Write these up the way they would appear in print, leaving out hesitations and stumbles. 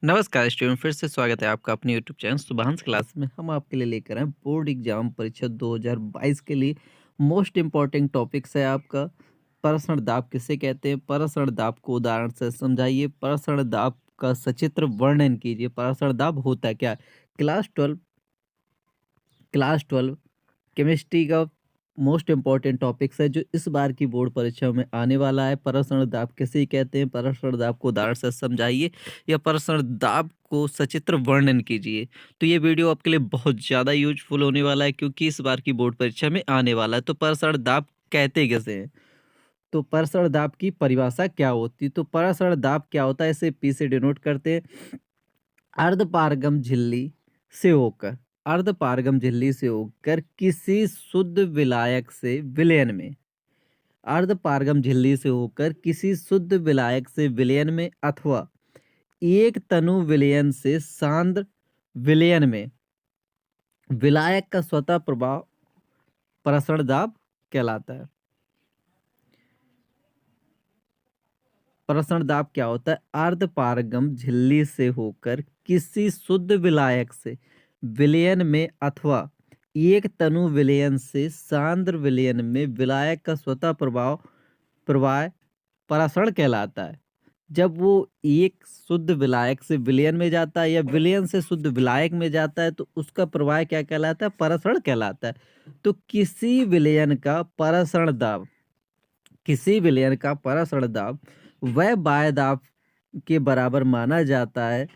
नमस्कार स्टूडेंट, फिर से स्वागत है आपका अपने यूट्यूब चैनल सुभांश क्लास में। हम आपके लिए लेकर आए बोर्ड एग्जाम परीक्षा 2022 के लिए मोस्ट इम्पॉर्टेंट टॉपिक्स है आपका प्रश्न दाब किसे कहते हैं, प्रश्न दाब को उदाहरण से समझाइए, प्रश्न दाब का सचित्र वर्णन कीजिए, प्रश्न दाब होता क्या है। क्लास ट्वेल्व केमिस्ट्री का मोस्ट इम्पॉर्टेंट टॉपिक्स है जो इस बार की बोर्ड परीक्षा में आने वाला है। प्रसरण दाब किसे कहते हैं, प्रसरण दाब को उदाहरण से समझाइए या प्रसरण दाब को सचित्र वर्णन कीजिए। तो ये वीडियो आपके लिए बहुत ज़्यादा यूजफुल होने वाला है क्योंकि इस बार की बोर्ड परीक्षा में आने वाला है। तो प्रसरण दाब कहते कैसे हैं, तो प्रसरण दाब की परिभाषा क्या होती, तो प्रसरण दाब क्या होता है इसे पी से डिनोट करते हैं। अर्धपारगम झिल्ली से होकर अर्धपारगम झिल्ली से होकर किसी शुद्ध विलायक से विलयन में, अर्धपारगम झिल्ली से होकर किसी शुद्ध विलायक से विलयन में अथवा एक तनु विलयन से सांद्र विलयन में विलायक का स्वतः प्रभाव प्रसरण दाब कहलाता है। प्रसरण दाब क्या होता है, अर्धपारगम झिल्ली से होकर किसी शुद्ध विलायक से विलयन में अथवा एक तनु विलयन से सांद्र विलयन में विलायक का स्वतः प्रवाह प्रसरण कहलाता है। जब वो एक शुद्ध विलायक से विलयन में जाता है या विलयन से शुद्ध विलायक में जाता है तो उसका प्रवाह क्या कहलाता है, प्रसरण कहलाता है। तो किसी विलयन का प्रसरण दाब वह बाह्य दाब के बराबर माना जाता है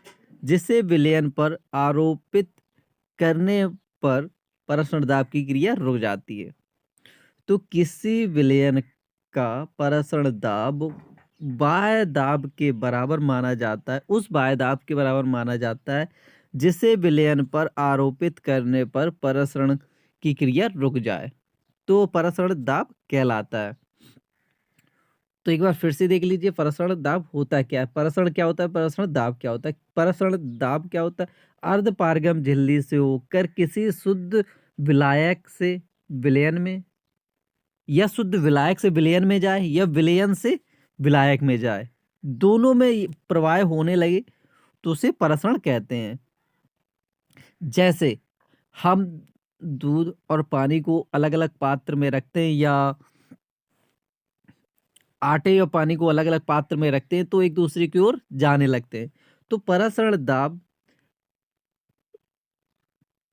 जिसे विलयन पर आरोपित करने पर प्रसरण दाब की क्रिया रुक जाती है। तो किसी विलयन का प्रसरण दाब बाह्य दाब के बराबर माना जाता है, उस बाह्य दाब के बराबर माना जाता है जिसे विलयन पर आरोपित करने पर प्रसरण की क्रिया रुक जाए, तो प्रसरण दाब कहलाता है। तो एक बार फिर से देख लीजिए प्रसरण दाब होता क्या है, प्रसरण क्या होता है, प्रसरण दाब क्या होता है। प्रसरण दाब क्या होता है, अर्धपारगम झिल्ली से होकर किसी शुद्ध विलायक से विलयन में, या शुद्ध विलायक से विलयन में जाए या विलयन से विलायक में जाए, दोनों में प्रवाह होने लगे तो उसे प्रसरण कहते हैं। जैसे हम दूध और पानी को अलग अलग पात्र में रखते हैं या आटे और पानी को अलग अलग पात्र में रखते हैं तो एक दूसरे की ओर जाने लगते हैं। तो प्रसरण दाब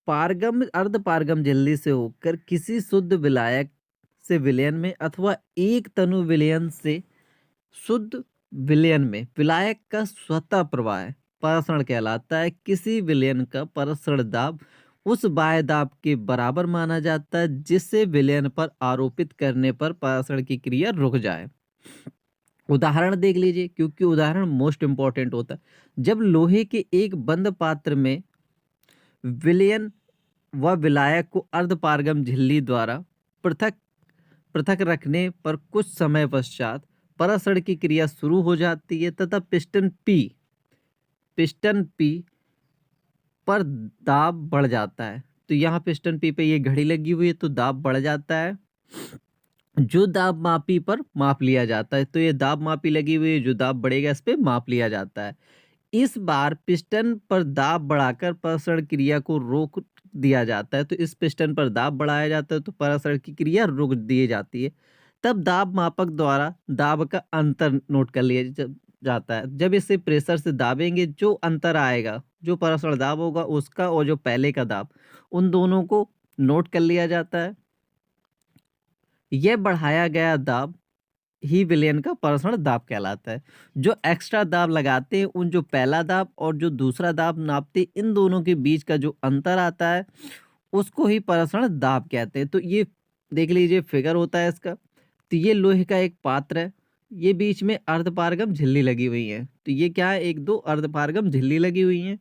पारगम अर्धपारगम झिल्ली से होकर किसी शुद्ध विलायक से विलयन में अथवा एक तनु विलयन से शुद्ध विलयन में विलायक का स्वतः प्रवाह प्रसरण कहलाता है। किसी विलयन का प्रसरण दाब उस बाह्य दाब के बराबर माना जाता है जिससे विलयन पर आरोपित करने पर प्रसरण की क्रिया रुक जाए। उदाहरण देख लीजिए क्योंकि उदाहरण मोस्ट इंपॉर्टेंट होता है। जब लोहे के एक बंद पात्र में विलयन व विलायक को अर्धपारगम झिल्ली द्वारा पृथक पृथक रखने पर कुछ समय पश्चात प्रसरण की क्रिया शुरू हो जाती है तथा पिस्टन पी पर दाब बढ़ जाता है। तो यहाँ पिस्टन पी पे ये घड़ी लगी हुई है तो दाब बढ़ जाता है, जो दाब मापी पर माप लिया जाता है। तो ये दाब मापी लगी हुई है, जो दाब बढ़ेगा इस पे माप लिया जाता है। इस बार पिस्टन पर दाब बढ़ाकर प्रसरण क्रिया को रोक दिया जाता है। तो इस पिस्टन पर दाब बढ़ाया जाता है तो प्रसरण की क्रिया रुक दी जाती है। तब दाब मापक द्वारा दाब का अंतर नोट कर लिया जाता है। जब इसे प्रेशर से दाबेंगे जो अंतर आएगा, जो प्रसरण दाब होगा उसका और जो पहले का दाब, उन दोनों को नोट कर लिया जाता है। यह बढ़ाया गया दाब ही विलयन का प्रसरण दाब कहलाता है। जो एक्स्ट्रा दाब लगाते हैं उन जो पहला दाब और जो दूसरा दाब नापते इन दोनों के बीच का जो अंतर आता है उसको ही प्रसरण दाब कहते हैं। तो ये देख लीजिए फिगर होता है इसका। तो ये लोहे का एक पात्र है, ये बीच में अर्धपारगम झिल्ली लगी हुई है। तो ये क्या है, एक दो अर्धपारगम झिल्ली लगी हुई है,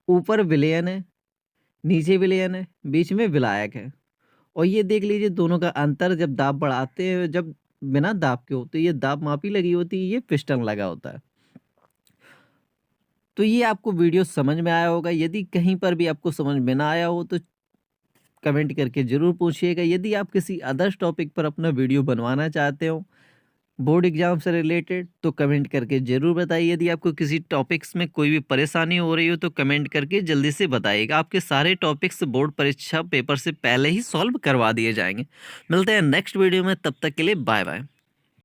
ऊपर विलयन है, नीचे विलयन है, बीच में विलायक है। और ये देख लीजिए दोनों का अंतर जब दाब बढ़ाते हैं, जब बिना दाब के होते ये दाब मापी लगी होती है, ये पिस्टन लगा होता है। तो ये आपको वीडियो समझ में आया होगा। यदि कहीं पर भी आपको समझ में ना आया हो तो कमेंट करके जरूर पूछिएगा। यदि आप किसी अदर्स टॉपिक पर अपना वीडियो बनवाना चाहते हो बोर्ड एग्जाम से रिलेटेड, तो कमेंट करके ज़रूर बताइए। यदि आपको किसी टॉपिक्स में कोई भी परेशानी हो रही हो तो कमेंट करके जल्दी से बताइएगा। आपके सारे टॉपिक्स बोर्ड परीक्षा पेपर से पहले ही सॉल्व करवा दिए जाएंगे। मिलते हैं नेक्स्ट वीडियो में, तब तक के लिए बाय बाय।